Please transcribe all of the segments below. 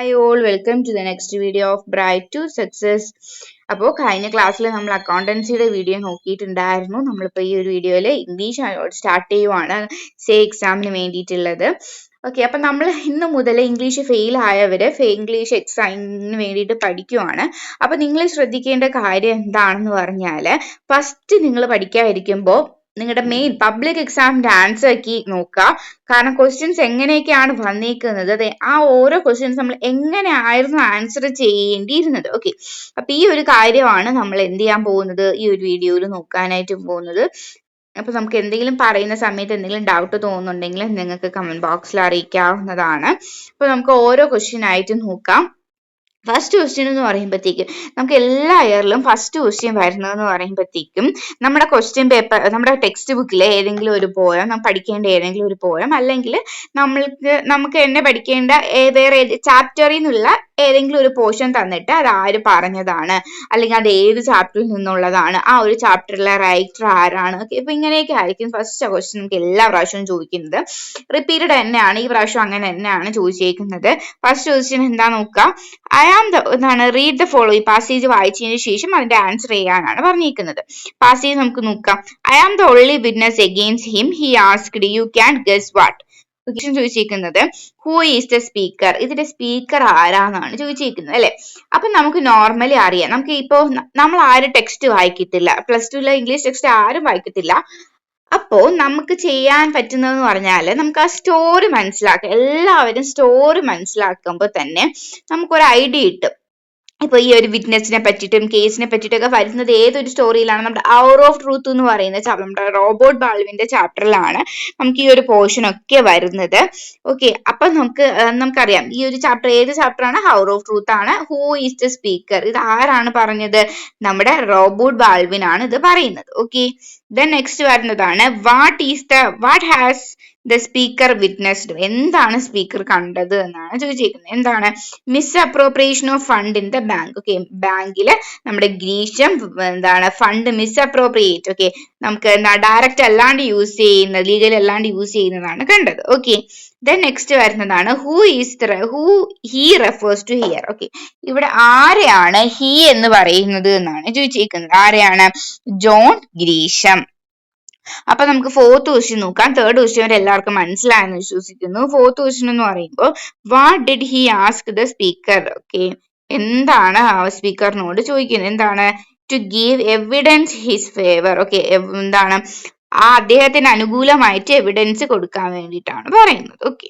Hi all, welcome to the next video of Bright to Success. അപ്പോൾ കഴിഞ്ഞ ക്ലാസ്സിൽ നമ്മൾ അക്കൗണ്ടൻസിയുടെ വീഡിയോ നോക്കിയിട്ടുണ്ടായിരുന്നു. നമ്മളിപ്പോൾ ഈ ഒരു വീഡിയോയിൽ ഇംഗ്ലീഷ് സ്റ്റാർട്ട് ചെയ്യുവാണ് സേ എക്സാമിന് വേണ്ടിയിട്ടുള്ളത്. ഓക്കെ, അപ്പം നമ്മൾ ഇന്ന് മുതൽ ഇംഗ്ലീഷ് ഫെയിൽ ആയവർ ഇംഗ്ലീഷ് എക്സാമിന് വേണ്ടിയിട്ട് പഠിക്കുവാണ്. അപ്പം നിങ്ങൾ ശ്രദ്ധിക്കേണ്ട കാര്യം എന്താണെന്ന് പറഞ്ഞാൽ, ഫസ്റ്റ് നിങ്ങൾ പഠിക്കാതിരിക്കുമ്പോൾ നിങ്ങളുടെ മെയിൻ പബ്ലിക് എക്സാമിന്റെ ആൻസർ കീ നോക്കുക. കാരണം ക്വസ്റ്റ്യൻസ് എങ്ങനെയൊക്കെയാണ് വന്നേക്കുന്നത്, അതെ ആ ഓരോ ക്വസ്റ്റ്യൻസ് നമ്മൾ എങ്ങനെയായിരുന്നു ആൻസർ ചെയ്യേണ്ടിയിരുന്നത്. ഓക്കെ, അപ്പൊ ഈ ഒരു കാര്യമാണ് നമ്മൾ എന്ത് ചെയ്യാൻ പോകുന്നത്, ഈ ഒരു വീഡിയോയിൽ നോക്കാനായിട്ട് പോകുന്നത്. അപ്പൊ നമുക്ക് എന്തെങ്കിലും പറയുന്ന സമയത്ത് എന്തെങ്കിലും ഡൗട്ട് തോന്നുന്നുണ്ടെങ്കിൽ നിങ്ങൾക്ക് കമന്റ് ബോക്സിൽ അറിയിക്കാവുന്നതാണ്. അപ്പൊ നമുക്ക് ഓരോ ക്വസ്റ്റ്യൻ ആയിട്ട് നോക്കാം. ഫസ്റ്റ് ക്വസ്റ്റ്യൻ എന്ന് പറയുമ്പോഴത്തേക്കും നമുക്ക് എല്ലാ ഇയറിലും ഫസ്റ്റ് ക്വസ്റ്റ്യൻ വരുന്നതെന്ന് പറയുമ്പോഴത്തേക്കും നമ്മുടെ ക്വസ്റ്റ്യൻ പേപ്പർ, നമ്മുടെ ടെക്സ്റ്റ് ബുക്കിലെ ഏതെങ്കിലും ഒരു പോയം, നമ്മൾ പഠിക്കേണ്ട ഏതെങ്കിലും ഒരു പോയം, അല്ലെങ്കിൽ നമുക്ക് തന്നെ പഠിക്കേണ്ട വേറെ ചാപ്റ്ററിൽ നിന്നുള്ള ഏതെങ്കിലും ഒരു പോർഷൻ തന്നിട്ട് അത് ആര് പറഞ്ഞതാണ്, അല്ലെങ്കിൽ അത് ഏത് ചാപ്റ്ററിൽ നിന്നുള്ളതാണ്, ആ ഒരു ചാപ്റ്ററിലെ റൈറ്റർ ആരാണ്. ഓക്കെ, ഇപ്പൊ ഇങ്ങനെയൊക്കെ ആയിരിക്കും ഫസ്റ്റ് ക്വസ്റ്റ്യൻ നമുക്ക് എല്ലാ പ്രാവശ്യവും ചോദിക്കുന്നത്. റിപ്പീറ്റഡ് തന്നെയാണ് ഈ പ്രാവശ്യം, അങ്ങനെ തന്നെയാണ് ചോദിച്ചേക്കുന്നത്. ഫസ്റ്റ് ക്വസ്റ്റ്യൻ എന്താ നോക്കുക, റീഡ് ദ ഫോളോയിങ് പാസേജ് വായിച്ചതിന് ശേഷം അതിന്റെ ആൻസർ ചെയ്യാനാണ് പറഞ്ഞിരിക്കുന്നത്. പാസേജ് നമുക്ക് നോക്കാം. I am the only witness against him, he asked you can guess what. ചോദിച്ചിരിക്കുന്നത് ഹൂ ഈസ് ദ സ്പീക്കർ, ഇതിന്റെ സ്പീക്കർ ആരാന്നാണ് ചോദിച്ചിരിക്കുന്നത് അല്ലെ. അപ്പൊ നമുക്ക് നോർമലി അറിയാം, നമുക്ക് ഇപ്പോ നമ്മൾ ആരും ടെക്സ്റ്റ് വായിക്കത്തില്ല, +2 ഇംഗ്ലീഷ് ടെക്സ്റ്റ് ആരും വായിക്കത്തില്ല. അപ്പോ നമുക്ക് ചെയ്യാൻ പറ്റുന്നതെന്ന് പറഞ്ഞാൽ നമുക്ക് ആ സ്റ്റോറി മനസ്സിലാക്കാം. എല്ലാവരും സ്റ്റോറി മനസ്സിലാക്കുമ്പോൾ തന്നെ നമുക്കൊരു ഐഡിയ കിട്ടും. ഇപ്പൊ ഈ ഒരു വിറ്റ്നസിനെ പറ്റിയിട്ടും കേസിനെ പറ്റിയിട്ടൊക്കെ വരുന്നത് ഏതൊരു സ്റ്റോറിയിലാണ്, നമ്മുടെ അവർ ഓഫ് ട്രൂത്ത് എന്ന് പറയുന്ന നമ്മുടെ റോബോട്ട് ബാൾവിന്റെ ചാപ്റ്ററിലാണ് നമുക്ക് ഈ ഒരു പോർഷൻ ഒക്കെ വരുന്നത്. ഓക്കെ, അപ്പൊ നമുക്കറിയാം ഈ ഒരു ചാപ്റ്റർ ഏത് ചാപ്റ്റർ ആണ്, ഹൗർ ഓഫ് ട്രൂത്ത് ആണ്. ഹൂ ഈസ് ദ സ്പീക്കർ, ഇത് ആരാണ് പറഞ്ഞത്, നമ്മുടെ റോബോട്ട് ബാൾവിൻ ആണ് ഇത് പറയുന്നത്. ഓക്കെ, ദെൻ നെക്സ്റ്റ് വരുന്നതാണ് what has the speaker witnessed, എന്താണ് സ്പീക്കർ കണ്ടത് എന്നാണ് ചോദിച്ചിരിക്കുന്നത്. എന്താണ്, miss appropriation of fund in the bank. Okay, ബാങ്കില് നമ്മുടെ ഗ്രീഷ്യം എന്താണ് ഫണ്ട് മിസ് അപ്രോപ്രിയേറ്റ്, ഓക്കെ നമുക്ക് എന്താ ഡയറക്റ്റ് അല്ലാണ്ട് യൂസ് ചെയ്യുന്നത്, ലീഗൽ അല്ലാണ്ട് യൂസ് ചെയ്യുന്നതാണ് കണ്ടത്. ഓക്കെ, ദെൻ നെക്സ്റ്റ് വരുന്നതാണ് who he refers to here. Okay, ഇവിടെ ആരെയാണ് ഹി എന്ന് പറയുന്നത് എന്നാണ് ചോദിച്ചിരിക്കുന്നത്. ആരെയാണ്, ജോൺ ഗ്രീഷം. അപ്പൊ നമുക്ക് ഫോർത്ത് ക്വസ്റ്റ്യൻ നോക്കാം. തേർഡ് ക്വസ്റ്റ്യൻ വരെ എല്ലാവർക്കും മനസ്സിലായെന്ന് വിശ്വസിക്കുന്നു. ഫോർത്ത് ക്വസ്റ്റ്യൻ എന്ന് പറയുമ്പോൾ what did he ask the speaker. Okay, എന്താണ് ആ സ്പീക്കറിനോട് ചോദിക്കുന്നത്, എന്താണ്, to give evidence his favour. Okay, എന്താണ് ആ അദ്ദേഹത്തിന് അനുകൂലമായിട്ട് എവിഡൻസ് കൊടുക്കാൻ വേണ്ടിയിട്ടാണ് പറയുന്നത്. ഓക്കെ,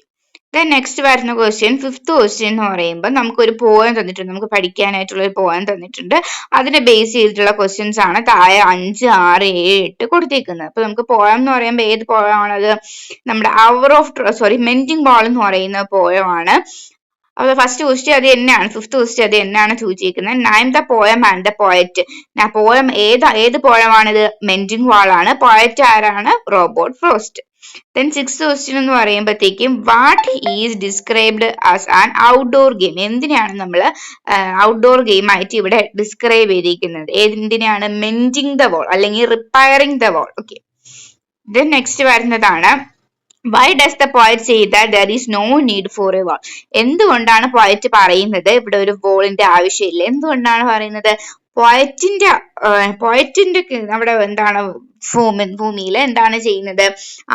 ദെൻ നെക്സ്റ്റ് വരുന്ന ക്വസ്റ്റ്യൻ, ഫിഫ്ത്ത് ക്വസ്റ്റ്യൻ എന്ന് പറയുമ്പോൾ നമുക്കൊരു പോയം തന്നിട്ടുണ്ട്, നമുക്ക് പഠിക്കാനായിട്ടുള്ള ഒരു പോയം തന്നിട്ടുണ്ട്. അതിനെ ബേസ് ചെയ്തിട്ടുള്ള ക്വസ്റ്റ്യൻസ് ആണ് താഴെ 5, 6, 7, 8 കൊടുത്തേക്കുന്നത്. അപ്പൊ നമുക്ക് പോയം എന്ന് പറയുമ്പോൾ ഏത് പോയമാണത്, നമ്മുടെ മെൻഡിങ് ബോൾ എന്ന് പറയുന്ന പോയമാണ്. അപ്പൊ ഫസ്റ്റ് ക്വസ്റ്റ്യൻ അത് തന്നെയാണ്, ഫിഫ്ത്ത് ക്വസ്റ്റ്യൻ അത് തന്നെയാണ് ചോദിച്ചിരിക്കുന്നത്. Name the poem and the poet. Poem ഏത് പോയമാണിത്, മെൻഡിങ് വാൾ ആണ്. പോയറ്റ് ആരാണ്, Robert frost. Then sixth question എന്ന് പറയുമ്പോഴത്തേക്കും what is described as an outdoor game. എന്തിനാണ് നമ്മൾ ഔട്ട്ഡോർ ഗെയിം ആയിട്ട് ഇവിടെ ഡിസ്ക്രൈബ് ചെയ്തിരിക്കുന്നത്, എന്തിനാണ്, മെൻഡിങ് ദ വാൾ അല്ലെങ്കിൽ repairing the wall. Okay, then next വരുന്നതാണ് why does the poet say that there is no need for a wall. എന്തുകൊണ്ടാണ് poet പറയുന്നത് ഇവിടെ ഒരു വോളിന്റെ ആവശ്യമില്ല, എന്തുകൊണ്ടാണ് പറയുന്നത്, പോയറ്റിന്റെ നമ്മുടെ എന്താണ് ഭൂമിയിൽ എന്താണ് ചെയ്യുന്നത്,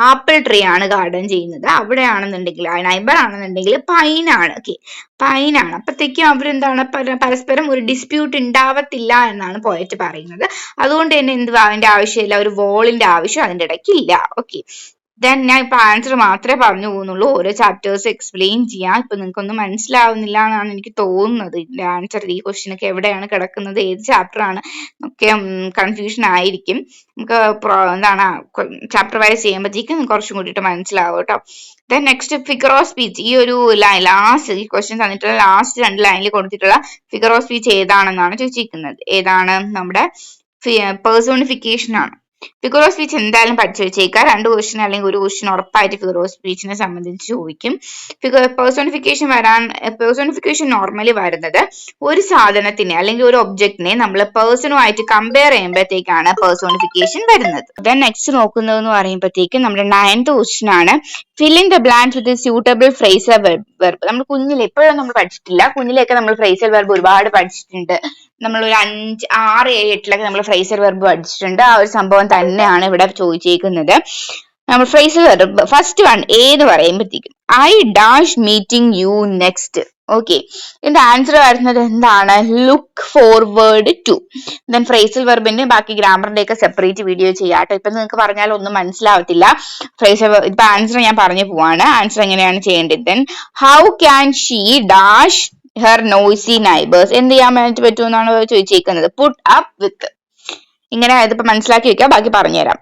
ആപ്പിൾ ട്രീ ആണ് ഗാർഡൻ ചെയ്യുന്നത്. അവിടെയാണെന്നുണ്ടെങ്കിൽ നൈബർ ആണെന്നുണ്ടെങ്കിൽ പൈനാണ്. ഓക്കെ, പൈനാണ്. അപ്പത്തേക്കും അവരെന്താണ് പരസ്പരം ഒരു ഡിസ്പ്യൂട്ട് ഉണ്ടാവത്തില്ല എന്നാണ് പോയറ്റ് പറയുന്നത്. അതുകൊണ്ട് തന്നെ അതിന്റെ ആവശ്യമില്ല, ഒരു വോളിന്റെ ആവശ്യം അതിന്റെ ഇടയ്ക്ക് ഇല്ല. ഓക്കെ, ദെൻ ഞാൻ ഇപ്പൊ ആൻസർ മാത്രമേ പറഞ്ഞു പോകുന്നുള്ളൂ, ഓരോ ചാപ്റ്റേഴ്സ് എക്സ്പ്ലെയിൻ ചെയ്യാം. ഇപ്പൊ നിങ്ങൾക്കൊന്നും മനസ്സിലാവുന്നില്ല എന്നാണ് എനിക്ക് തോന്നുന്നത്. ഇതിന്റെ ആൻസർ ഈ ക്വസ്റ്റ്യൻ ഒക്കെ എവിടെയാണ് കിടക്കുന്നത്, ഏത് ചാപ്റ്റർ ആണ് ഒക്കെ കൺഫ്യൂഷൻ ആയിരിക്കും. നമുക്ക് എന്താണ് ചാപ്റ്റർ വൈസ് ചെയ്യുമ്പോഴത്തേക്കും കുറച്ചും കൂടിയിട്ട് മനസ്സിലാവും കേട്ടോ. Then next figure of speech. ഈ ഒരു ലാസ്റ്റ് ഈ ക്വസ്റ്റ്യൻ തന്നിട്ടുള്ള ലാസ്റ്റ് 2 ലൈനിൽ കൊടുത്തിട്ടുള്ള ഫിഗർ ഓഫ് സ്പീച്ച് ഏതാണെന്നാണ് ചോദിച്ചിരിക്കുന്നത്. ഏതാണ്, നമ്മുടെ പേഴ്സോണിഫിക്കേഷൻ ആണ്. ഫിഗർ ഓഫ് സ്പീച്ച് എന്തായാലും പഠിച്ചു വെച്ചേക്കാം. 2 ക്വസ്റ്റ്യൻ അല്ലെങ്കിൽ 1 ക്വസ്റ്റ്യൻ ഉറപ്പായിട്ട് ഫിഗർ ഓഫ് സ്പീച്ചിനെ സംബന്ധിച്ച് ചോദിക്കും. പേഴ്സോണിഫിക്കേഷൻ നോർമലി വരുന്നത് ഒരു സാധനത്തിനെ അല്ലെങ്കിൽ ഒരു ഒബ്ജക്റ്റിനെ നമ്മൾ പേഴ്സണുമായിട്ട് കമ്പയർ ചെയ്യുമ്പോഴത്തേക്കാണ് പേഴ്സോണിഫിക്കേഷൻ വരുന്നത്. ദെൻ നെക്സ്റ്റ് നോക്കുന്നതെന്ന് പറയുമ്പോഴത്തേക്കും നമ്മുടെ 9th ക്വസ്റ്റ്യൻ ആണ് fill in the blanks with a suitable phrasal verb. നമ്മൾ കുഞ്ഞിലെ എപ്പോഴും നമ്മൾ പഠിച്ചിട്ടില്ല, കുഞ്ഞിലെയൊക്കെ നമ്മൾ phrasal verb ഒരുപാട് പഠിച്ചിട്ടുണ്ട്. നമ്മൾ ഒരു 5, 6, 7, 8 നമ്മൾ phrasal verb പഠിച്ചിട്ടുണ്ട്. ആ ഒരു സംഭവം തന്നെയാണ് ഇവിടെ ചോദിച്ചേക്കുന്നത്. നമ്മൾ phrasal verb ഫസ്റ്റ് വൺ ഏത് പറയുമ്പോഴത്തേക്കും I dash meeting you next. Okay, ഇതിന്റെ ആൻസർ വരുന്നത് എന്താണ്? Look forward to. Then phrasal വെർബിന്റെ ബാക്കി ഗ്രാമറിന്റെ ഒക്കെ സെപ്പറേറ്റ് വീഡിയോ ചെയ്യാട്ടോ. ഇപ്പൊ നിങ്ങൾക്ക് പറഞ്ഞാൽ ഒന്നും മനസ്സിലാവത്തില്ല. ഫ്രേസൽ ഇപ്പൊ ആൻസർ ഞാൻ പറഞ്ഞു പോവാണ്. ആൻസർ എങ്ങനെയാണ് ചെയ്യേണ്ടത്? Then how can she dash her noisy neighbours. എന്ത് ചെയ്യാൻ വേണ്ടി പറ്റുമെന്നാണ് ചോദിച്ചേക്കുന്നത്. Put up with. ഇങ്ങനെ ഇതിപ്പോ മനസ്സിലാക്കി വെക്കാം, ബാക്കി പറഞ്ഞുതരാം.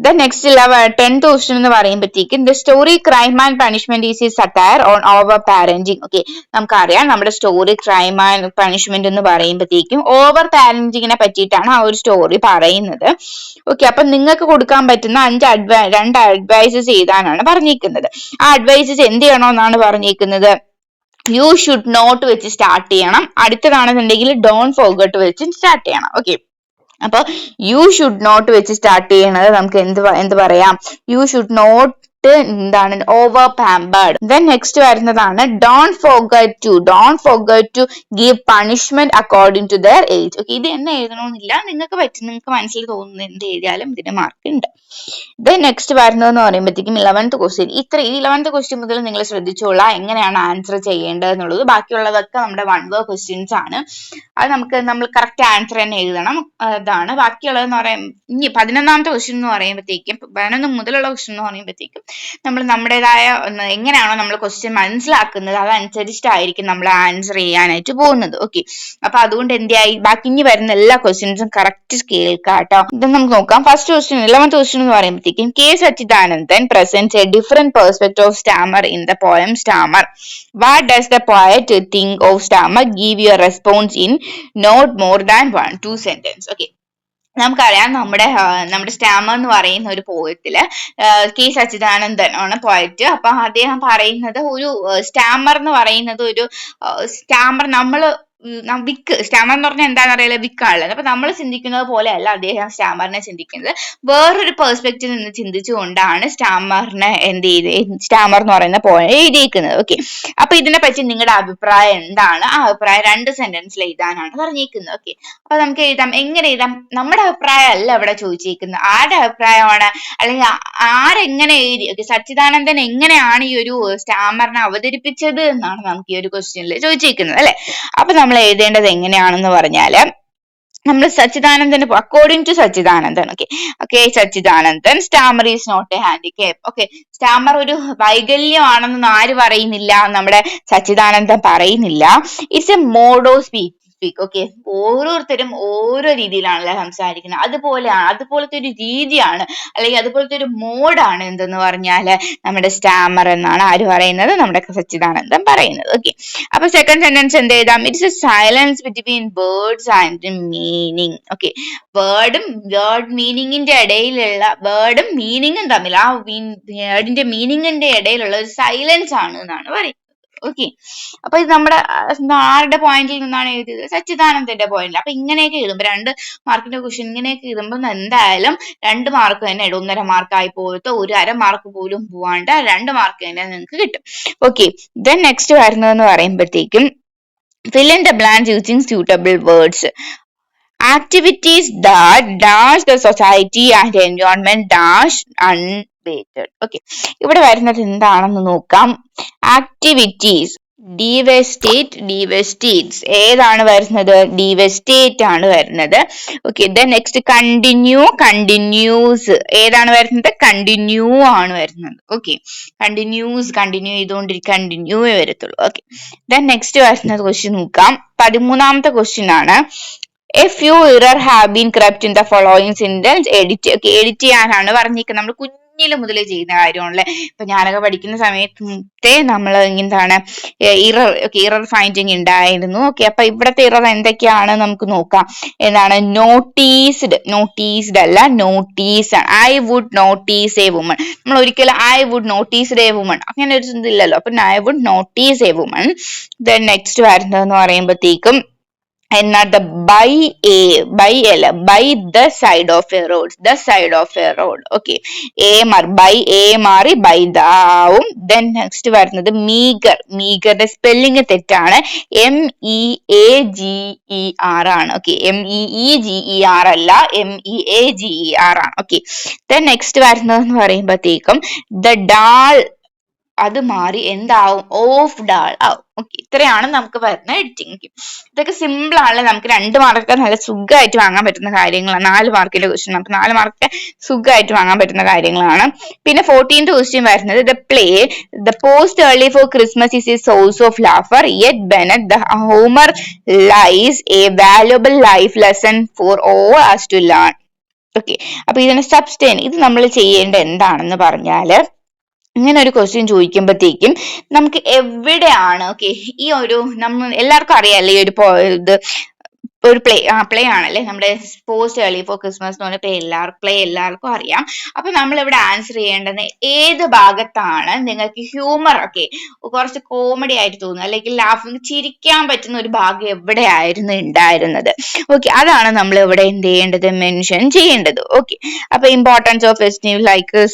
ദെൻ നെക്സ്റ്റ് 10th ക്വസ്റ്റ്യൻ എന്ന് പറയുമ്പോഴത്തേക്കും the story crime and punishment is satire on over parenting. Okay, നമുക്കറിയാം നമ്മുടെ സ്റ്റോറി ക്രൈം ആൻഡ് പണിഷ്മെന്റ് എന്ന് പറയുമ്പോഴത്തേക്കും ഓവർ പാരന്റിങ്ങിനെ പറ്റിയിട്ടാണ് ആ ഒരു സ്റ്റോറി പറയുന്നത്. ഓക്കെ, അപ്പൊ നിങ്ങൾക്ക് കൊടുക്കാൻ പറ്റുന്ന 2 അഡ്വൈസസ് എഴുതാനാണ് പറഞ്ഞിരിക്കുന്നത്. ആ അഡ്വൈസസ് എന്ത് ചെയ്യണമെന്നാണ് പറഞ്ഞിരിക്കുന്നത്? യു ഷുഡ് നോട്ട് വെച്ച് സ്റ്റാർട്ട് ചെയ്യണം. അടുത്തതാണെന്നുണ്ടെങ്കിൽ ഡോണ്ട് ഫോർഗെറ്റ് വെച്ച് സ്റ്റാർട്ട് ചെയ്യണം. ഓക്കെ, അപ്പൊ യു ഷുഡ് നോട്ട് വെച്ച് സ്റ്റാർട്ട് ചെയ്യണത് നമുക്ക് എന്ത് പറയാം? യു ഷുഡ് നോട്ട് എന്താണ്? Over pampered. ദെൻ നെക്സ്റ്റ് വരുന്നതാണ് don't forget to give punishment according to their age. Okay, ഇത് എന്നെ എഴുതണമെന്നില്ല, നിങ്ങൾക്ക് നിങ്ങൾക്ക് മനസ്സിൽ തോന്നുന്ന എന്ത് എഴുതിയാലും ഇതിന് മാർക്ക് ഉണ്ട്. ദെൻ നെക്സ്റ്റ് വരുന്നതെന്ന് പറയുമ്പോഴത്തേക്കും 11th ക്വസ്റ്റ്യൻ. ഈ 11th ക്വസ്റ്റ്യൻ മുതൽ നിങ്ങൾ ശ്രദ്ധിച്ചോളാം എങ്ങനെയാണ് ആൻസർ ചെയ്യേണ്ടത് എന്നുള്ളത്. ബാക്കിയുള്ളതൊക്കെ നമ്മുടെ 1 word ക്വസ്റ്റ്യൻസ് ആണ്. അത് നമ്മൾ കറക്റ്റ് ആൻസർ തന്നെ എഴുതണം. അതാണ് ബാക്കിയുള്ളതെന്ന് പറയുമ്പോൾ ഇനി 11th ക്വസ്റ്റ്യൻ എന്ന് പറയുമ്പോഴത്തേക്കും 11 മുതലുള്ള ക്വസ്റ്റ്യൻ എന്ന് പറയുമ്പോഴത്തേക്കും നമ്മൾ നമ്മുടേതായ എങ്ങനെയാണോ നമ്മൾ ക്വസ്റ്റ്യൻ മനസ്സിലാക്കുന്നത് അതനുസരിച്ചിട്ടായിരിക്കും നമ്മൾ ആൻസർ ചെയ്യാനായിട്ട് പോകുന്നത്. ഓക്കെ, അപ്പൊ അതുകൊണ്ട് എന്തായി ബാക്കി ഇനി വരുന്ന എല്ലാ ക്വസ്റ്റ്യൻസും കറക്റ്റ് കേൾക്കാട്ടോ. ഇത് നമുക്ക് നോക്കാം. ഫസ്റ്റ് ക്വസ്റ്റ്യൻ 11th ക്വസ്റ്റ്യൻ എന്ന് പറയുമ്പോഴത്തേക്കും K Sachidanandan presents a different perspective of Stammer in the poem Stammer. What does the poet think of Stammer? Give your response in not more than 1-2 sentences. Okay, നമുക്കറിയാം നമ്മുടെ Starmer എന്ന് പറയുന്ന ഒരു പോയത്തില് K Sachidanandan ആണ് poet. അപ്പൊ അദ്ദേഹം പറയുന്നത് ഒരു സ്റ്റാമർ എന്ന് പറയുന്നത് ഒരു സ്റ്റാമർ സ്റ്റാമർ എന്ന് പറഞ്ഞാൽ എന്താണെന്ന് അറിയില്ല, വിക്കാണുള്ളത്. അപ്പൊ നമ്മൾ ചിന്തിക്കുന്നത് പോലെയല്ല അദ്ദേഹം സ്റ്റാമറിനെ ചിന്തിക്കുന്നത്. വേറൊരു പെർസ്പെക്റ്റീവ് നിന്ന് ചിന്തിച്ചുകൊണ്ടാണ് സ്റ്റാമറിനെ സ്റ്റാമർ എന്ന് പറയുന്ന പോയം എഴുതിയിരിക്കുന്നത്. ഓക്കെ, അപ്പൊ ഇതിനെ പറ്റി നിങ്ങളുടെ അഭിപ്രായം എന്താണ്? ആ അഭിപ്രായം 2 സെന്റൻസിൽ എഴുതാനാണ് പറഞ്ഞിരിക്കുന്നത്. ഓക്കെ, അപ്പൊ നമുക്ക് എഴുതാം. എങ്ങനെ എഴുതാം? നമ്മുടെ അഭിപ്രായം അല്ല ഇവിടെ ചോദിച്ചിരിക്കുന്നത്, ആരുടെ അഭിപ്രായമാണ് അല്ലെങ്കിൽ ആരെങ്ങനെ എഴുതി. ഓക്കെ, സച്ചിദാനന്ദൻ എങ്ങനെയാണ് ഈ ഒരു സ്റ്റാമറിനെ അവതരിപ്പിച്ചത് എന്നാണ് നമുക്ക് ഈ ഒരു ക്വസ്റ്റ്യനിൽ ചോദിച്ചിരിക്കുന്നത് അല്ലെ. അപ്പൊ നമ്മൾ എഴുതേണ്ടത് എങ്ങനെയാണെന്ന് പറഞ്ഞാല് നമ്മൾ Sachidanandan according to Sachidanandan. Okay, Sachidanandan stammer is not a handicap. Okay, stammer ഒരു വൈകല്യമാണെന്നൊന്നും ആര് പറയുന്നില്ല? നമ്മുടെ സച്ചിദാനന്ദൻ പറയുന്നില്ല. It's a mode of speech. Okay, ഓരോരുത്തരും ഓരോ രീതിയിലാണല്ലോ സംസാരിക്കുന്നത്. അതുപോലത്തെ ഒരു രീതിയാണ് അല്ലെങ്കിൽ അതുപോലത്തെ ഒരു മോഡാണ് എന്തെന്ന് പറഞ്ഞാല് നമ്മുടെ സ്റ്റാമർ എന്നാണ് ആര് പറയുന്നത്? നമ്മുടെ സച്ചിദാനന്ദൻ പറയുന്നത്. ഓക്കെ, അപ്പൊ സെക്കൻഡ് സെന്റൻസ് എന്ത് എഴുതാം? It's a silence between words and meaning. Okay, word മീനിങ്ങിന്റെ ഇടയിലുള്ള വേർഡും മീനിങ്ങും തമ്മിൽ ആ വേർഡിന്റെ മീനിങ്ങിന്റെ ഇടയിലുള്ള ഒരു സൈലൻസ് ആണ് എന്നാണ് പറയുന്നത്. ഓക്കെ, അപ്പൊ ഇത് നമ്മുടെ ആരുടെ പോയിന്റിൽ നിന്നാണ് എഴുതിയത്? സച്ചിദാനന്ദന്റെ പോയിന്റിൽ. അപ്പൊ ഇങ്ങനെയൊക്കെ എഴുതുമ്പോ 2 മാർക്കിന്റെ ക്വസ്റ്റ്യൻ ഇങ്ങനെയൊക്കെ എഴുതുമ്പോ എന്തായാലും 2 മാർക്ക് തന്നെ ഇടും. 1.5 മാർക്കായി പോലത്തെ ഒരു 1/2 മാർക്ക് പോലും പോവാണ്ട് 2 മാർക്ക് തന്നെ നിങ്ങൾക്ക് കിട്ടും. ഓക്കെ, ദെൻ നെക്സ്റ്റ് വരുന്നതെന്ന് പറയുമ്പോഴത്തേക്കും fill in the blanks using suitable words. Activities that dash the society and environment dash unweighted. Okay, ഇവിടെ വരുന്നത് എന്താണെന്ന് നോക്കാം. ആക്ടിവിറ്റീസ് devastates ഏതാണ് വരുന്നത്? devastate ആണ് വരുന്നത്. ഓക്കെ, ദെൻ നെക്സ്റ്റ് continues ഏതാണ് വരുന്നത്? continue ആണ് വരുന്നത്. ഓക്കെ, കണ്ടിന്യൂ ചെയ്തുകൊണ്ടിരിക്കും, കണ്ടിന്യൂ വരത്തുള്ളൂ. ഓക്കെ, ദെൻ നെക്സ്റ്റ് വരുന്നത് ക്വസ്റ്റ്യൻ നോക്കാം. 13ാമത്തെ ക്വസ്റ്റ്യൻ ആണ്. A few errors have been crept in the following sentence. Edit ചെയ്യാനാണ് പറഞ്ഞിരിക്കുന്നത്. നമ്മൾ കുഞ്ഞില് മുതലേ ചെയ്യുന്ന കാര്യമാണല്ലേ. ഇപ്പൊ ഞാനൊക്കെ പഠിക്കുന്ന സമയത്തെ നമ്മൾ എന്താണ് ഇറർ ഫൈൻഡിങ് ഉണ്ടായിരുന്നു. ഓക്കെ, അപ്പൊ ഇവിടത്തെ ഇറർ എന്തൊക്കെയാണ് നമുക്ക് നോക്കാം. എന്താണ് നോട്ടീസ്ഡ് അല്ല, നോട്ടീസ് ആണ്. I would notice a woman. നമ്മൾ ഒരിക്കലും I would noticed a woman അങ്ങനെ ഒരു ഇതില്ലല്ലോ. അപ്പൊ I would notice a woman. Then next വരുന്നതെന്ന് പറയുമ്പോഴത്തേക്കും another by the side of a road, okay, by a മാറി by the ആവും. then next വരുന്നത് മീഗറിന്റെ സ്പെല്ലിംഗ് തെറ്റാണ്, MEAGER ആണ്. okay, MEEGER അല്ല, MEAGER ആണ്. okay, then next വരുന്നതെന്ന് പറയുമ്പോഴത്തേക്കും the doll അത് മാറി എന്താവും, ഓഫ് ഡാൾ ആവും. ഓക്കെ, ഇത്രയാണ് നമുക്ക് വരുന്ന എഡിറ്റിംഗ്. ഇതൊക്കെ സിമ്പിൾ ആണ്, നമുക്ക് 2 മാർക്ക് നല്ല സുഖമായിട്ട് വാങ്ങാൻ പറ്റുന്ന കാര്യങ്ങളാണ്. 4 മാർക്കിന്റെ ക്വസ്റ്റ്യൻ നമുക്ക് 4 മാർക്ക് സുഖമായിട്ട് വാങ്ങാൻ പറ്റുന്ന കാര്യങ്ങളാണ്. പിന്നെ 14th ക്വസ്റ്റ്യൻ വരുന്നത് the post early for Christmas is a source of laughter, yet Bennett the Homer lies a valuable life lesson for all us to learn. Okay, അപ്പൊ ഇതിന് സബ്സ്റ്റൈൻ ഇത് നമ്മൾ ചെയ്യേണ്ട എന്താണെന്ന് പറഞ്ഞാല്, ഇങ്ങനെ ഒരു ക്വസ്റ്റ്യൻ ചോദിക്കുമ്പോഴത്തേക്കും നമുക്ക് എവിടെയാണ്, ഓക്കെ, ഈ ഒരു നമ്മൾ എല്ലാവർക്കും അറിയാല്ലേ ഈ ഒരു ഇത് ഒരു പ്ലേ ആണല്ലേ നമ്മുടെ പോസ്റ്റ് ഏർലി ഫോർ ക്രിസ്മസ് എന്ന് പറഞ്ഞ പ്ലേ എല്ലാവർക്കും അറിയാം. അപ്പൊ നമ്മൾ ഇവിടെ ആൻസർ ചെയ്യേണ്ടത് ഏത് ഭാഗത്താണ് നിങ്ങൾക്ക് ഹ്യൂമർ, ഒക്കെ കുറച്ച് കോമഡി ആയിട്ട് തോന്നുന്നത് അല്ലെങ്കിൽ ലാഫിങ് ചിരിക്കാൻ പറ്റുന്ന ഒരു ഭാഗം എവിടെയായിരുന്നു ഉണ്ടായിരുന്നത്. ഓക്കെ, അതാണ് നമ്മൾ ഇവിടെ എന്ത് ചെയ്യേണ്ടത്, മെൻഷൻ ചെയ്യേണ്ടത്. ഓക്കെ, അപ്പൊ ഇമ്പോർട്ടൻസ് ഓഫ് ഫെസ്റ്റിവൽ ലൈക്ക്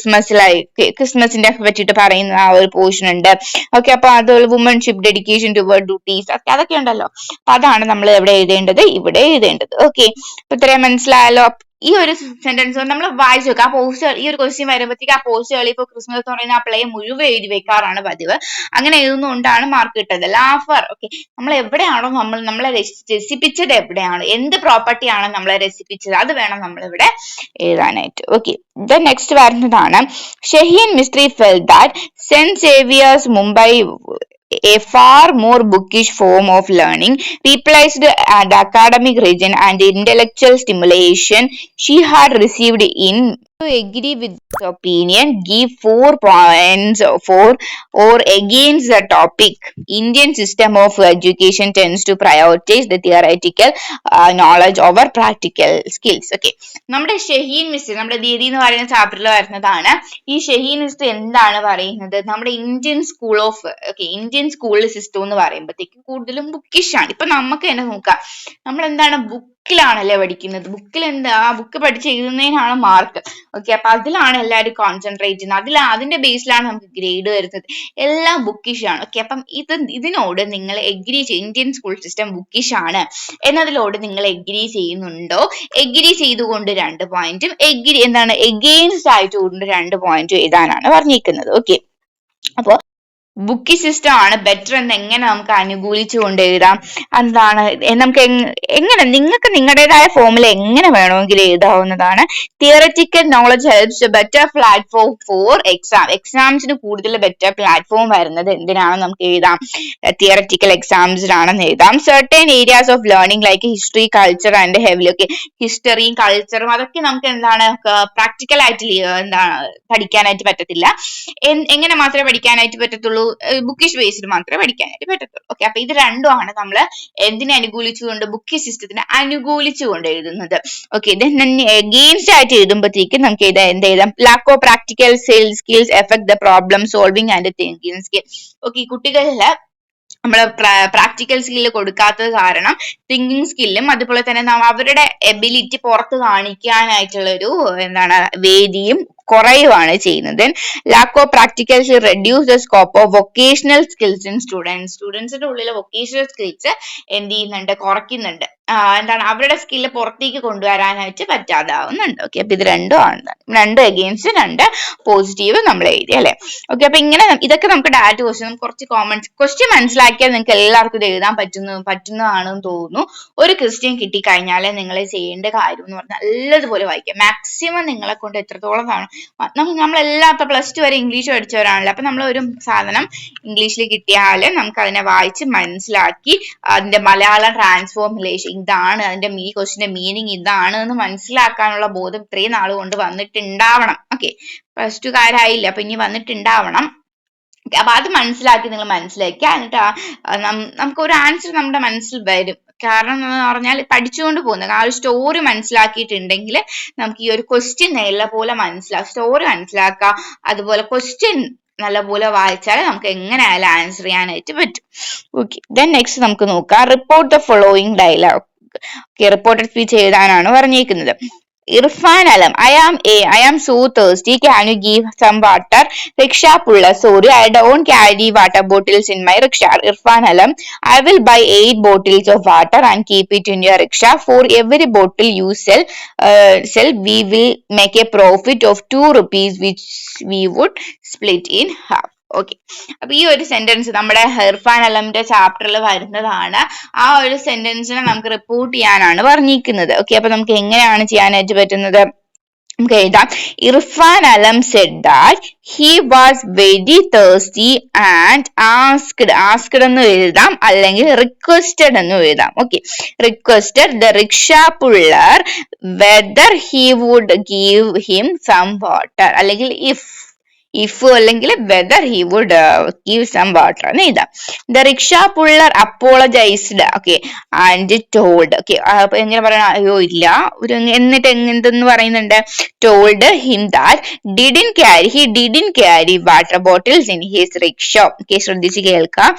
ക്രിസ്മസിന്റെ പറ്റിയിട്ട് പറയുന്ന ആ ഒരു പോർഷൻ ഉണ്ട്. ഓക്കെ, അപ്പൊ അത് വുമൺഷിപ്പ്, ഡെഡിക്കേഷൻ ടുവേർഡ് ഡ്യൂട്ടീസ്, അതൊക്കെ ഉണ്ടല്ലോ. അപ്പൊ അതാണ് നമ്മൾ എവിടെ എഴുതേണ്ടത്, ഇവിടെ എഴുതേണ്ടത്. ഓക്കെ, അപ്പൊ ഇത്രയും മനസ്സിലായല്ലോ. ഈ ഒരു സെന്റൻസ് നമ്മൾ വായിച്ചു വെക്കുക. ആ പോസ്റ്റ് ഈ ഒരു ക്വസ്റ്റ്യൻ വരുമ്പോഴത്തേക്ക് ആ പോസ്റ്റ് ഏർലി ഫോർ ക്രിസ്മസ് എന്ന് പറയുന്ന ആ പ്ലേ മുഴുവൻ എഴുതി വെക്കാറാണ് പതിവ്. അങ്ങനെ എഴുതുന്നതുകൊണ്ടാണ് മാർക്ക് കിട്ടുന്നത്. ലാഫർ, ഓക്കെ, നമ്മൾ എവിടെയാണോ നമ്മളെ രസിപ്പിച്ചത്, എവിടെയാണോ എന്ത് പ്രോപ്പർട്ടിയാണോ നമ്മളെ രസിപ്പിച്ചത്, അത് വേണം നമ്മളിവിടെ എഴുതാനായിട്ട്. ഓക്കെ, ദെൻ നെക്സ്റ്റ് വരുന്നതാണ് Shaheen Mistry felt that St. Xavier's Mumbai, a far more bookish form of learning, replaced the academic region and intellectual stimulation she had received in. To agree with this opinion, give 4 points for or against the topic. Indian system of education tends to prioritize the theoretical knowledge over practical skills. Okay, നമ്മുടെ Shaheen mister, നമ്മുടെ ദീദി എന്ന് പറയുന്ന ചാപ്റ്ററിൽ വരുന്നതാണ്. ഈ Shaheen mister എന്താണ് പറയുന്നത്, നമ്മുടെ ഇന്ത്യൻ സ്കൂൾ സിസ്റ്റം എന്ന് പറയുമ്പോഴത്തേക്കും കൂടുതലും ബുക്കിഷ് ആണ്. ഇപ്പൊ നമുക്ക് തന്നെ നോക്കാം, നമ്മൾ എന്താണ് ബുക്കിലാണല്ലേ പഠിക്കുന്നത്. ബുക്കിൽ എന്താ, ആ ബുക്ക് പഠിച്ച് എഴുതുന്നതിനാണ് മാർക്ക്. ഓക്കെ, അപ്പൊ അതിലാണ് എല്ലാവരും കോൺസെൻട്രേറ്റ് ചെയ്യുന്നത്, അതിന്റെ ബേസിലാണ് നമുക്ക് ഗ്രേഡ് വരുന്നത്. എല്ലാം ബുക്കിഷ് ആണ്. ഓക്കെ, അപ്പം ഇതിനോട് നിങ്ങൾ agree Indian school system Bookish ആണ് എന്നതിലോട് നിങ്ങൾ എഗ്രി ചെയ്യുന്നുണ്ടോ? എഗ്രി ചെയ്തുകൊണ്ട് 2 പോയിന്റും എന്താണ് എഗെയിൻസ്റ്റ് ആയിട്ട് കൊണ്ട് 2 പോയിന്റും എഴുതാനാണ് പറഞ്ഞിരിക്കുന്നത്. ഓക്കെ, അപ്പൊ ബുക്കി സിസ്റ്റം ആണ് ബെറ്റർ എന്ന് എങ്ങനെ നമുക്ക് അനുകൂലിച്ചു കൊണ്ട് എഴുതാം, എന്താണ് നമുക്ക് എങ്ങനെ നിങ്ങൾക്ക് നിങ്ങളുടേതായ ഫോമിൽ എങ്ങനെ വേണമെങ്കിൽ എഴുതാവുന്നതാണ്. Theoretical knowledge helps better platform for എക്സാംസിന് കൂടുതൽ ബെറ്റർ പ്ലാറ്റ്ഫോം വരുന്നത് എന്തിനാണ് നമുക്ക് എഴുതാം, തിയററ്റിക്കൽ എക്സാംസിനാണെന്ന് എഴുതാം. Certain areas of learning like history, culture and heavy, ഒക്കെ ഹിസ്റ്ററിയും കൾച്ചറും അതൊക്കെ നമുക്ക് എന്താണ് പ്രാക്ടിക്കൽ ആയിട്ട് എന്താണ് പഠിക്കാനായിട്ട് പറ്റത്തില്ല. എങ്ങനെ മാത്രമേ പഠിക്കാനായിട്ട് പറ്റത്തുള്ളൂ, ബുക്കിഷ് ബേസ്ഡ് മാത്രമേ പഠിക്കാനായിട്ട് പറ്റത്തുള്ളൂ. ഓക്കെ, അപ്പൊ ഇത് രണ്ടുമാണ് നമ്മൾ എന്തിനെ അനുകൂലിച്ചുകൊണ്ട്, ബുക്കി സിസ്റ്റത്തിന് അനുകൂലിച്ചുകൊണ്ട് എഴുതുന്നത്. ഓക്കെ, എഗെയിൻസ്റ്റ് ആയിട്ട് എഴുതുമ്പോഴത്തേക്കും നമുക്ക് എന്ത് എഴുതാം, lack of practical skills effect the problem solving and thinking skill. Okay, കുട്ടികളില് നമ്മള് പ്രാക്ടിക്കൽ സ്കില്ല് കൊടുക്കാത്തത് കാരണം തിങ്കിങ് സ്കില്ലും അതുപോലെ തന്നെ അവരുടെ എബിലിറ്റി പുറത്ത് കാണിക്കാനായിട്ടുള്ള ഒരു എന്താണ് വേദിയും കുറയുവാണ് ചെയ്യുന്നത്. Lack of practicals reduce the scope of vocational skills in സ്റ്റുഡൻസിന്റെ ഉള്ളിലെ വൊക്കേഷണൽ സ്കിൽസ് എന്ത് ചെയ്യുന്നുണ്ട്, കുറയ്ക്കുന്നുണ്ട്. എന്താണ് അവരുടെ സ്കില്ല് പുറത്തേക്ക് കൊണ്ടുവരാനായിട്ട് പറ്റാതാവുന്നുണ്ട്. ഓക്കെ, അപ്പൊ ഇത് രണ്ട് എഗെയിൻസ്റ്റ് 2 പോസിറ്റീവ് നമ്മൾ എഴുതി അല്ലെ. ഓക്കെ, അപ്പൊ ഇങ്ങനെ ഇതൊക്കെ നമുക്ക് ഡയറക്റ്റ് ക്വസ്റ്റ്യൻ, കുറച്ച് ക്വസ്റ്റ്യൻ മനസ്സിലാക്കിയാൽ നിങ്ങൾക്ക് എല്ലാവർക്കും ഇത് എഴുതാൻ പറ്റുന്നതാണെന്ന് തോന്നുന്നു. ഒരു ക്വസ്റ്റ്യൻ കിട്ടിക്കഴിഞ്ഞാൽ നിങ്ങൾ ചെയ്യേണ്ട കാര്യം എന്ന് പറഞ്ഞാൽ നല്ലതുപോലെ വായിക്കുക. മാക്സിമം നിങ്ങളെ കൊണ്ട് എത്രത്തോളം നമ്മളെല്ലാം ഇപ്പൊ +2 വരെ ഇംഗ്ലീഷ് പഠിച്ചവരാണല്ലോ. അപ്പൊ നമ്മൾ ഒരു സാധനം ഇംഗ്ലീഷിൽ കിട്ടിയാൽ നമുക്ക് അതിനെ വായിച്ച് മനസ്സിലാക്കി അതിന്റെ മലയാളം ട്രാൻസ്ഫോർമുലേഷൻ ഇതാണ് അതിന്റെ ഈ ക്വസ്റ്റിന്റെ മീനിങ് ഇതാണ് എന്ന് മനസ്സിലാക്കാനുള്ള ബോധം ഇത്രയും നാൾ കൊണ്ട് വന്നിട്ടുണ്ടാവണം. ഓക്കെ, പ്ലസ് ടു കാരായില്ല, അപ്പൊ ഇനി വന്നിട്ടുണ്ടാവണം. അപ്പൊ അത് മനസ്സിലാക്കി നിങ്ങൾ മനസ്സിലാക്കുക. എന്നിട്ട് നമുക്ക് ഒരു ആൻസർ നമ്മുടെ മനസ്സിൽ വരും. കാരണം എന്ന് പറഞ്ഞാൽ പഠിച്ചുകൊണ്ട് പോകുന്നത് ആ ഒരു സ്റ്റോറി മനസ്സിലാക്കിയിട്ടുണ്ടെങ്കിൽ നമുക്ക് ഈ ഒരു ക്വസ്റ്റ്യൻ നല്ലപോലെ മനസ്സിലാക്കാം. സ്റ്റോറി മനസ്സിലാക്കുക, അതുപോലെ ക്വസ്റ്റ്യൻ നല്ലപോലെ വായിച്ചാൽ നമുക്ക് എങ്ങനെയായാലും ആൻസർ ചെയ്യാനായിട്ട് പറ്റും. ഓക്കെ, ദെൻ നെക്സ്റ്റ് നമുക്ക് നോക്കാം. Report the following dialogue. Okay, reported speech എഴുതാനാണ് പറഞ്ഞിരിക്കുന്നത്. Irfan Alam, I am so thirsty. Can you give some water? Rickshaw puller, sorry, I don't carry water bottles in my rickshaw. Irfan Alam, I will buy 8 bottles of water and keep it in your rickshaw. For every bottle you sell, we will make a profit of 2 rupees, which we would split in half. Okay, അപ്പൊ ഈ ഒരു sentence നമ്മുടെ ഇർഫാൻ അലമിന്റെ ചാപ്റ്ററിൽ വരുന്നതാണ്. ആ ഒരു സെന്റൻസിനെ നമുക്ക് report ചെയ്യാനാണ് പറഞ്ഞിരിക്കുന്നത്. ഓക്കെ, അപ്പൊ നമുക്ക് എങ്ങനെയാണ് ചെയ്യാനായിട്ട് പറ്റുന്നത്? നമുക്ക് എഴുതാം. Irfan Alam said that he was very thirsty and asked എന്ന് എഴുതാം, അല്ലെങ്കിൽ റിക്വസ്റ്റഡ് എന്ന് എഴുതാം. Okay, requested the rickshaw puller whether he would give him some water, അല്ലെങ്കിൽ ഇഫ് അല്ലെങ്കിൽ whether he would give some water എന്ന് എഴുതാം. The rickshaw puller apologised, okay, and told. Okay, അപ്പൊ എങ്ങനെ പറയണം? അയ്യോ ഇല്ല, ഒരു എന്നിട്ട് എന്തെന്ന് പറയുന്നുണ്ട്? Told him that he didn't carry water bottles in his rickshaw. Okay, ശ്രദ്ധിച്ച് കേൾക്കാം.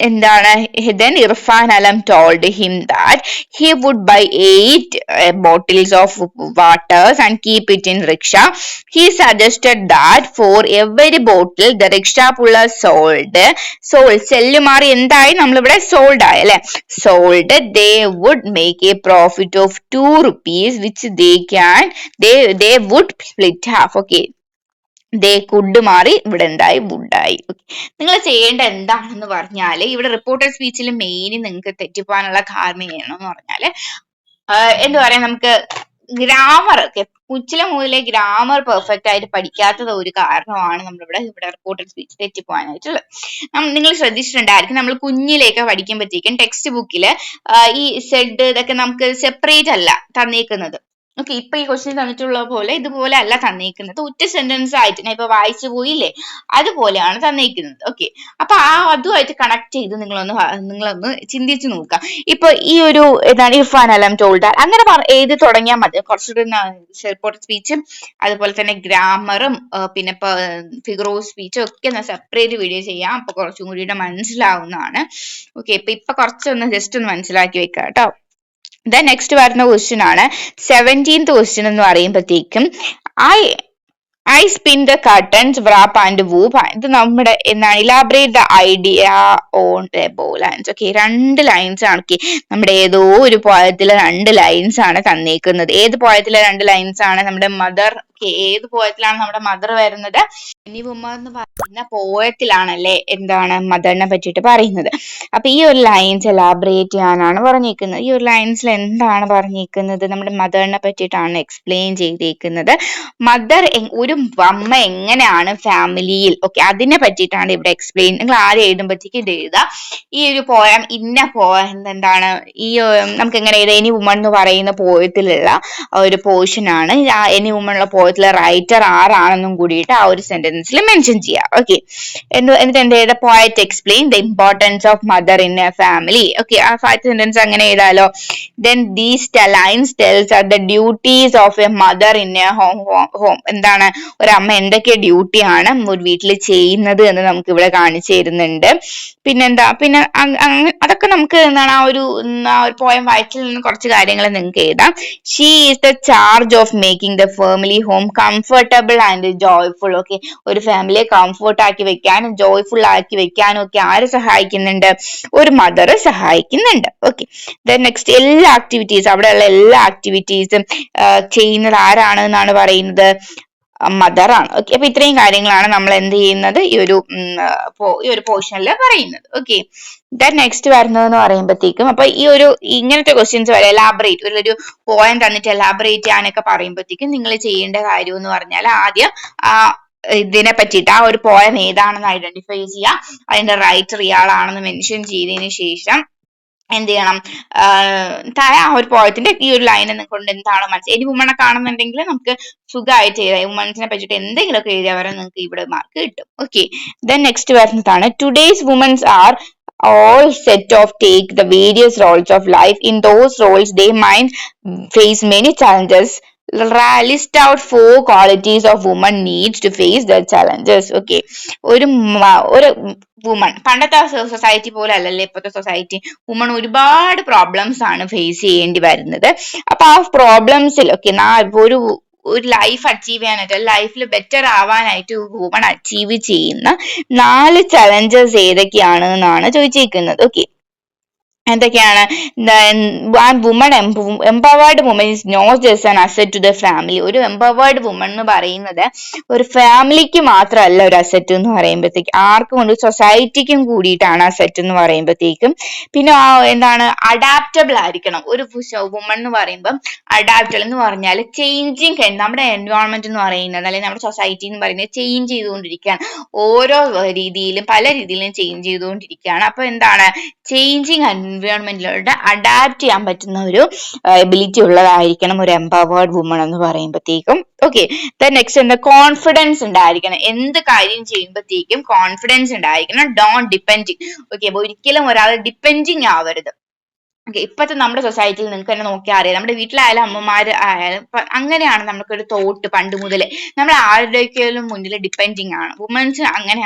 എന്താണ്? Then Irfan Alam told him that he would buy 8 bottles of waters and keep it in rickshaw. He suggested that for every bottle the rickshaw puller sold സെല്ലുമാറി എന്തായി? നമ്മളിവിടെ sold ആയി അല്ലെ, sold they would make a profit of 2 rupees which they would split half. Okay, they could മാറി ഇവിടെ എന്തായി? വുഡായി. നിങ്ങൾ ചെയ്യേണ്ട എന്താണെന്ന് പറഞ്ഞാല്, ഇവിടെ റിപ്പോർട്ടഡ് സ്പീച്ചിൽ മെയിൻ നിങ്ങൾക്ക് തെറ്റിപ്പോകാനുള്ള കാരണം ചെയ്യണമെന്ന് പറഞ്ഞാല് എന്താ പറയാ, നമുക്ക് ഗ്രാമർ ഒക്കെ ഉച്ചില മുതലേ ഗ്രാമർ പെർഫെക്റ്റ് ആയിട്ട് പഠിക്കാത്തത് ഒരു കാരണമാണ് നമ്മളിവിടെ റിപ്പോർട്ടഡ് സ്പീച്ച് തെറ്റിപ്പോകാനായിട്ടുള്ളത്. നിങ്ങൾ ശ്രദ്ധിച്ചിട്ടുണ്ടായിരിക്കും, നമ്മൾ കുഞ്ഞിലേക്ക് പഠിക്കുമ്പോഴത്തേക്കും ടെക്സ്റ്റ് ബുക്കില് ഈ സെഡ് ഇതൊക്കെ നമുക്ക് സെപ്പറേറ്റ് അല്ല തന്നേക്കുന്നത്. ഓക്കെ, ഇപ്പൊ ഈ ക്വസ്റ്റ്യൻ തന്നിട്ടുള്ള പോലെ ഇതുപോലെ അല്ല തന്നേക്കുന്നത്, ഒറ്റ സെന്റൻസ് ആയിട്ട് ഞാൻ ഇപ്പൊ വായിച്ചു പോയില്ലേ, അതുപോലെയാണ് തന്നേക്കുന്നത്. ഓക്കെ, അപ്പൊ അതുമായിട്ട് കണക്ട് ചെയ്ത് നിങ്ങളൊന്ന് ചിന്തിച്ചു നോക്കുക. ഇപ്പൊ ഈ ഒരു എന്താണ് ഇർഫാൻ അലം ടോൾഡ്, അങ്ങനെ എഴുതി തുടങ്ങിയാൽ മതി. കുറച്ചുകൂടി റിപ്പോർട്ടഡ് സ്പീച്ചും അതുപോലെ തന്നെ ഗ്രാമറും പിന്നെ ഫിഗർ ഓഫ് സ്പീച്ചും ഒക്കെ ഞാൻ സെപ്പറേറ്റ് വീഡിയോ ചെയ്യാം, അപ്പൊ കുറച്ചും കൂടി മനസ്സിലാവുന്നതാണ്. ഓക്കെ, ഇപ്പൊ കുറച്ചൊന്ന് ജസ്റ്റ് ഒന്ന് മനസ്സിലാക്കി വെക്കാം കേട്ടോ. ദെൻ നെക്സ്റ്റ് വരുന്ന ക്വസ്റ്റ്യൻ ആണ് 17th ക്വസ്റ്റ്യൻ എന്ന് പറയുമ്പോഴത്തേക്കും I spin the curtains, wrap and woof. ഇത് നമ്മുടെ എന്താണ്? Elaborate the idea on the lines. Okay, 2 lines ആണ്. ഓക്കെ, നമ്മുടെ ഏതോ ഒരു പോയത്തിലെ 2 ലൈൻസ് ആണ് തന്നേക്കുന്നത്. ഏത് പോയത്തിലെ 2 ലൈൻസ് ആണ്? നമ്മുടെ മദർ. ഓക്കെ, ഏത് പോയത്തിലാണ് നമ്മുടെ മദർ വരുന്നത്? എനി വുമൻ എന്ന് പറയുന്ന പോയത്തിലാണല്ലേ എന്താണ് മദറിനെ പറ്റിയിട്ട് പറയുന്നത്. അപ്പൊ ഈ ഒരു ലൈൻസ് എലാബറേറ്റ് ചെയ്യാനാണ് പറഞ്ഞിരിക്കുന്നത്. ഈ ഒരു ലൈൻസിൽ എന്താണ് പറഞ്ഞിരിക്കുന്നത്? നമ്മുടെ മദറിനെ പറ്റിയിട്ടാണ് എക്സ്പ്ലെയിൻ ചെയ്തിരിക്കുന്നത്. മദർ ഒരു അമ്മ എങ്ങനെയാണ് ഫാമിലിയിൽ, ഓക്കെ, അതിനെ പറ്റിയിട്ടാണ് ഇവിടെ എക്സ്പ്ലെയിൻ. നിങ്ങൾ ആദ്യം എഴുതുമ്പോഴത്തേക്ക് ഇത് എഴുതുക. ഈ ഒരു പോയം എന്താണ് ഈ നമുക്ക് എങ്ങനെ എഴുതാം? എനി വുമൺ എന്ന് പറയുന്ന പോയത്തിലുള്ള ഒരു പോർഷൻ ആണ്. എനി വുമൺ ഉള്ള പോയത്തിലെ റൈറ്റർ ആരാണെന്നും കൂടിയിട്ട് ആ ഒരു സെന്റൻസിൽ മെൻഷൻ ചെയ്യാം. ഓക്കെ, എന്നിട്ട് എന്ത് ചെയ്ത? Poet explain the importance of mother in a family. Okay, ആ സെന്റൻസ് അങ്ങനെ എഴുതാലോ. Then these lines tells are the duties of a mother in a home. എന്താണ് ഒരമ്മ എന്തൊക്കെ ഡ്യൂട്ടിയാണ് ഒരു വീട്ടിൽ ചെയ്യുന്നത് എന്ന് നമുക്ക് ഇവിടെ കാണിച്ചു തരുന്നുണ്ട്. പിന്നെന്താ, പിന്നെ അതൊക്കെ നമുക്ക് എന്താണ് ആ ഒരു പോയം വായിച്ചിൽ നിന്ന് കുറച്ച് കാര്യങ്ങൾ നിങ്ങൾക്ക് എഴുതാം. She is the charge of making the family home comfortable and joyful. Okay, ഒരു ഫാമിലിയെ കംഫർട്ട് ആക്കി വെക്കാനും ജോയ്ഫുൾ ആക്കി വെക്കാനും ഒക്കെ ആര് സഹായിക്കുന്നുണ്ട്? ഒരു മദർ സഹായിക്കുന്നുണ്ട്. ഓക്കെ, ദെൻ നെക്സ്റ്റ് എല്ലാ ആക്ടിവിറ്റീസ്, അവിടെയുള്ള എല്ലാ ആക്ടിവിറ്റീസും ചെയ്യുന്നത് ആരാണ് എന്നാണ് പറയുന്നത്? മദർ ആണ്. ഓക്കെ, അപ്പൊ ഇത്രയും കാര്യങ്ങളാണ് നമ്മൾ എന്ത് ചെയ്യുന്നത് ഈ ഒരു പോർഷനിൽ പറയുന്നത്. ഓക്കെ, ദെൻ നെക്സ്റ്റ് വരുന്നതെന്ന് പറയുമ്പോഴത്തേക്കും അപ്പൊ ഈ ഒരു ഇങ്ങനത്തെ ക്വസ്റ്റ്യൻസ് വരെ എലാബറേറ്റ് ഒരു പോയം തന്നിട്ട് എലാബറേറ്റ് ചെയ്യാനൊക്കെ പറയുമ്പോഴത്തേക്കും നിങ്ങൾ ചെയ്യേണ്ട കാര്യം എന്ന് പറഞ്ഞാൽ ആദ്യം ഇതിനെ പറ്റിയിട്ട് ആ ഒരു പോയം ഏതാണെന്ന് ഐഡന്റിഫൈ ചെയ്യുക, അതിന്റെ റൈറ്റർ ഇയാളാണെന്ന് മെൻഷൻ ചെയ്തതിന് ശേഷം എന്ത് ചെയ്യണം, താഴെ ആ ഒരു പോയത്തിന്റെ ഈ ഒരു ലൈൻ കൊണ്ട് എന്താണോ മനസ്സിലായി. ഇനി വുമണെ കാണുന്നുണ്ടെങ്കിൽ നമുക്ക് സുഖമായിട്ട് എഴുതാം. വുമൻസിനെ പറ്റിയിട്ട് എന്തെങ്കിലുമൊക്കെ എഴുതിയാൽ വരെ നിങ്ങൾക്ക് ഇവിടെ മാർക്ക് കിട്ടും. ഓക്കെ, ദെൻ നെക്സ്റ്റ് വരുന്നതാണ് today's women's are all set of take the various roles of life. In those roles they might face many challenges. List out 4 qualities of woman needs to face the challenges. Okay, ഒരു woman, പണ്ടത്തെ society പോലെ അല്ലല്ലേ ഇപ്പോഴത്തെ society. Woman ഒരുപാട് problems ആണ് face ചെയ്യേണ്ടി വരുന്നത്. അപ്പൊ ആ പ്രോബ്ലംസിൽ ഒരു ലൈഫ് അച്ചീവ് ചെയ്യാനായിട്ട്, ലൈഫിൽ ബെറ്റർ ആവാനായിട്ട് വുമൺ അച്ചീവ് ചെയ്യുന്ന 4 ചലഞ്ചസ് ഏതൊക്കെയാണ് എന്നാണ് ചോദിച്ചിരിക്കുന്നത്. ഓക്കെ, എന്തൊക്കെയാണ്? Empowered woman is not just an asset to the family. ഒരു എംപവേർഡ് വുമൺ എന്ന് പറയുന്നത് ഒരു ഫാമിലിക്ക് മാത്രമല്ല ഒരു അസെറ്റ് എന്ന് പറയുമ്പോഴത്തേക്ക്, ആർക്കും കൊണ്ട് സൊസൈറ്റിക്കും കൂടിയിട്ടാണ് അസെറ്റ് എന്ന് പറയുമ്പോഴത്തേക്കും. പിന്നെ എന്താണ്, അഡാപ്റ്റബിൾ ആയിരിക്കണം. ഒരു വുമൺ എന്ന് പറയുമ്പം അഡാപ്റ്റബിൾ എന്ന് പറഞ്ഞാൽ ചേഞ്ചിങ്, നമ്മുടെ എൻവയോൺമെന്റ് എന്ന് പറയുന്നത് അല്ലെങ്കിൽ നമ്മുടെ സൊസൈറ്റി എന്ന് പറയുന്നത് ചേഞ്ച് ചെയ്തുകൊണ്ടിരിക്കുകയാണ്. ഓരോ രീതിയിലും പല രീതിയിലും ചേഞ്ച് ചെയ്തുകൊണ്ടിരിക്കുകയാണ്. അപ്പൊ എന്താണ്, ചേഞ്ചിങ് എൻവയോൺമെന്റിലോട്ട് അഡാപ്റ്റ് ചെയ്യാൻ പറ്റുന്ന ഒരു എബിലിറ്റി ഉള്ളതായിരിക്കണം ഒരു എംപവേർഡ് വുമൺ എന്ന് പറയുമ്പോഴത്തേക്കും. ഓക്കെ, നെക്സ്റ്റ് എന്താ, കോൺഫിഡൻസ് ഉണ്ടായിരിക്കണം. എന്ത് കാര്യം ചെയ്യുമ്പോഴത്തേക്കും കോൺഫിഡൻസ് ഉണ്ടായിരിക്കണം. Don't depending. ഓക്കെ, അപ്പൊ ഒരിക്കലും ഒരാൾ ഡിപ്പെൻഡിങ് ആവരുത്. ഓക്കെ, ഇപ്പോഴത്തെ നമ്മുടെ സൊസൈറ്റിയിൽ നിങ്ങൾക്ക് തന്നെ നോക്കിയാൽ അറിയാം, നമ്മുടെ വീട്ടിലായാലും അമ്മമാര് ആയാലും അങ്ങനെയാണ് നമുക്കൊരു തോട്ട് പണ്ട് മുതലേ. നമ്മൾ ആരുടെയൊക്കെയും മുന്നിൽ ഡിപ്പെൻഡിങ് ആണ്. വുമൻസിന് അങ്ങനെ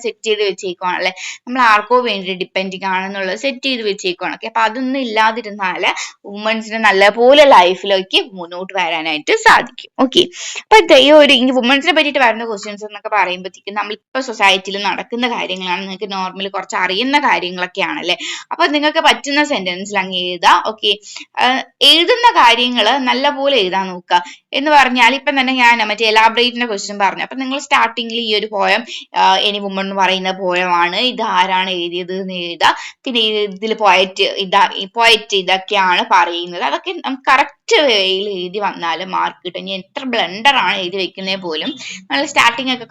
സെറ്റ് ചെയ്ത് വെച്ചേക്കുവാണല്ലേ, നമ്മൾ ആർക്കോ വേണ്ടി ഡിപ്പെൻഡിങ് ആണെന്നുള്ളത് സെറ്റ് ചെയ്ത് വെച്ചേക്കുവാണ്. ഓക്കെ, അപ്പൊ അതൊന്നും ഇല്ലാതിരുന്നാല് വുമൻസിന് നല്ലപോലെ ലൈഫിലേക്ക് മുന്നോട്ട് വരാനായിട്ട് സാധിക്കും. ഓക്കെ, അപ്പൊ ഈ ഒരു വുമൻസിനെ പറ്റിയിട്ട് വരുന്ന ക്വസ്റ്റ്യൻസ് എന്നൊക്കെ പറയുമ്പോഴത്തേക്കും നമ്മളിപ്പോ സൊസൈറ്റിയിൽ നടക്കുന്ന കാര്യങ്ങളാണ്, നിങ്ങൾക്ക് നോർമലി കുറച്ച് അറിയുന്ന കാര്യങ്ങളൊക്കെ ആണല്ലേ. അപ്പൊ നിങ്ങൾക്ക് പറ്റുന്ന സെന്റൻസിൽ അങ്ങ് എഴുതാം. ഓക്കെ, എഴുതുന്ന കാര്യങ്ങൾ നല്ലപോലെ എഴുതാൻ നോക്കുക. എന്ന് പറഞ്ഞാൽ ഇപ്പൊ തന്നെ ഞാൻ മറ്റേ എലാബറേറ്റിന്റെ ക്വസ്റ്റ്യൻ പറഞ്ഞു. അപ്പൊ നിങ്ങൾ സ്റ്റാർട്ടിങ്ങിൽ ഈ ഒരു പോയം എനി വുമൺ എന്ന് പറയുന്ന പോയമാണ്, ഇത് ആരാണ് എഴുതിയത് എന്ന് എഴുതുക. പിന്നെ ഇതിൽ പോയറ്റ് ഇതൊക്കെയാണ് പറയുന്നത്. അതൊക്കെ നമുക്ക് കറക്റ്റ് വേയിൽ എഴുതി വന്നാലും മാർക്ക് കിട്ടും. ഇനി എത്ര ബ്ലണ്ടർ ആണ് എഴുതി വെക്കുന്നത് പോലും നമ്മൾ സ്റ്റാർട്ടിങ് ഒക്കെ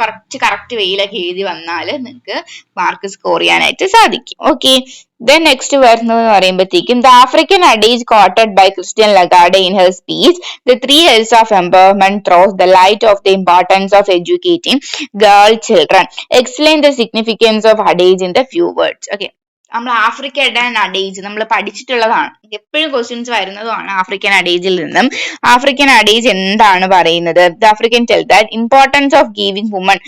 കറക്റ്റ് വേയിലൊക്കെ എഴുതി വന്നാൽ നിങ്ങൾക്ക് മാർക്ക് സ്കോർ ചെയ്യാനായിട്ട് സാധിക്കും. ഓക്കെ, then next വരുന്നത് പറയുമ്പോഴത്തേക്കും the African adage quoted by Christine Lagarde in her speech the 3 L's of empowerment throws the light of the importance of educating girl children. Explain the significance of adage in the few words. Okay, നമ്മൾ ആഫ്രിക്കയുടെ അഡേജ് നമ്മൾ പഠിച്ചിട്ടുള്ളതാണ്, എപ്പോഴും questions വരുന്നതുമാണ് African അഡേജിൽ നിന്നും. African adage എന്താണ് പറയുന്നത്? The African tell that importance of giving woman.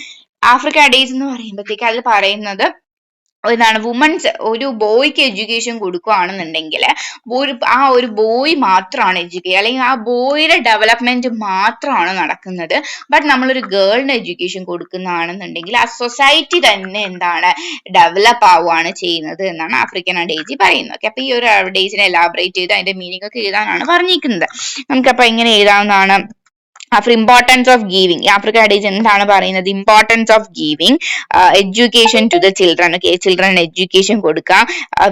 African adage എന്ന് പറയുമ്പോഴത്തേക്ക് അതിൽ പറയുന്നത് എന്താണ്, വുമൻസ് ഒരു ബോയ്ക്ക് എഡ്യൂക്കേഷൻ കൊടുക്കുകയാണെന്നുണ്ടെങ്കിൽ ആ ഒരു ബോയ് മാത്രമാണ് എഡ്യൂക്കേറ്റ്, അല്ലെങ്കിൽ ആ ബോയുടെ ഡെവലപ്മെന്റ് മാത്രമാണ് നടക്കുന്നത്. ബട്ട് നമ്മളൊരു ഗേളിന് എഡ്യൂക്കേഷൻ കൊടുക്കുന്നതാണെന്നുണ്ടെങ്കിൽ ആ സൊസൈറ്റി തന്നെ എന്താണ്, ഡെവലപ്പ് ആവുകയാണ് ചെയ്യുന്നത് എന്നാണ് ആഫ്രിക്കൻ അഡേജ് പറയുന്നത്. ഓക്കെ, അപ്പൊ ഈ ഒരു അഡേജിനെ എലാബറേറ്റ് ചെയ്ത് അതിന്റെ മീനിങ് ഒക്കെ എഴുതാനാണ് പറഞ്ഞിരിക്കുന്നത്. നമുക്കപ്പൊ എങ്ങനെ എഴുതാവുന്നതാണ്? after importance of giving, African adage എന്താണ് പറയുന്നത്? Importance of giving education to the children. Okay, children education കൊടുക്കാം.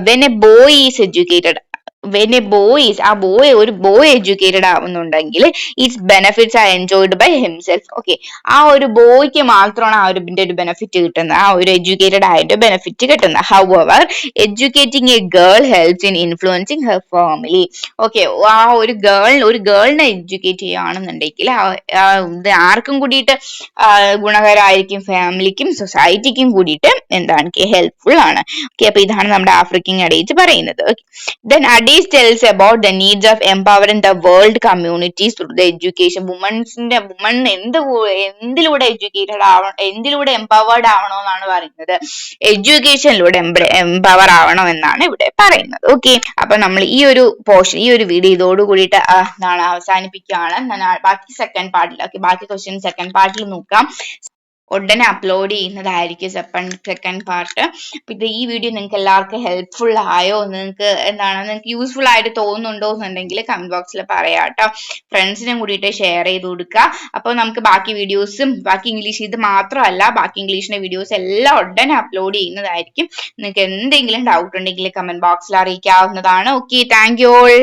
When a boy is educated, ഒരു ബോയ് എഡ്യൂക്കേറ്റഡ് ആവുന്നുണ്ടെങ്കിൽ it's benefits are enjoyed by himself. Okay, ആ ഒരു ബോയ്ക്ക് മാത്രമാണ് ആ ഒരു ബെനിഫിറ്റ് കിട്ടുന്നത്, ആ ഒരു എഡ്യൂക്കേറ്റഡ് ആയിട്ട് ബെനിഫിറ്റ് കിട്ടുന്നത്. However educating A girl helps in influencing her family. Okay, ആ ഒരു ഗേളിനെ എഡ്യൂക്കേറ്റ് ചെയ്യുകയാണെന്നുണ്ടെങ്കിൽ ആർക്കും കൂടിയിട്ട് ഗുണകരമായിരിക്കും, ഫാമിലിക്കും സൊസൈറ്റിക്കും കൂടിയിട്ട് എന്താണ്, ഹെൽപ്ഫുൾ ആണ്. ഓക്കെ, അപ്പൊ ഇതാണ് നമ്മുടെ ആഫ്രിക്കൻ അഡേജ് പറയുന്നത്. Then adage tells about the needs of empowering the world communities through the education. Woman എന്തിലൂടെ എഡ്യൂക്കേറ്റഡ് ആവണം, എന്തിലൂടെ എംപവേർഡ് ആവണം എന്നാണ് പറയുന്നത്? എഡ്യൂക്കേഷനിലൂടെ എംപവർ ആവണം എന്നാണ് ഇവിടെ പറയുന്നത്. ഓക്കെ, അപ്പൊ നമ്മൾ ഈ ഒരു പോർഷൻ, ഈ ഒരു വീഡിയോ ഇതോട് കൂടിയിട്ട് അവസാനിപ്പിക്കുകയാണ്. ബാക്കി സെക്കൻഡ് പാർട്ടിൽ, ഓക്കെ, ബാക്കി ക്വസ്റ്റ്യൻ സെക്കൻഡ് പാർട്ടിൽ നോക്കാം. ഉടനെ അപ്ലോഡ് ചെയ്യുന്നതായിരിക്കും സെക്കൻഡ് പാർട്ട്. പിന്നെ ഈ വീഡിയോ നിങ്ങൾക്ക് എല്ലാവർക്കും ഹെൽപ്ഫുൾ ആയോ, നിങ്ങൾക്ക് യൂസ്ഫുൾ ആയിട്ട് തോന്നുന്നുണ്ടോ എന്നുണ്ടെങ്കിൽ കമന്റ് ബോക്സിൽ പറയാം കേട്ടോ. ഫ്രണ്ട്സിനും കൂടിയിട്ട് ഷെയർ ചെയ്ത് കൊടുക്കുക. അപ്പോൾ നമുക്ക് ബാക്കി വീഡിയോസും, ബാക്കി ഇംഗ്ലീഷ് ഇത് മാത്രമല്ല, ബാക്കി ഇംഗ്ലീഷിന്റെ വീഡിയോസ് എല്ലാം ഉടനെ അപ്ലോഡ് ചെയ്യുന്നതായിരിക്കും. നിങ്ങൾക്ക് എന്തെങ്കിലും ഡൗട്ട് ഉണ്ടെങ്കിൽ കമന്റ് ബോക്സിൽ അറിയിക്കാവുന്നതാണ്. Okay, thank you all.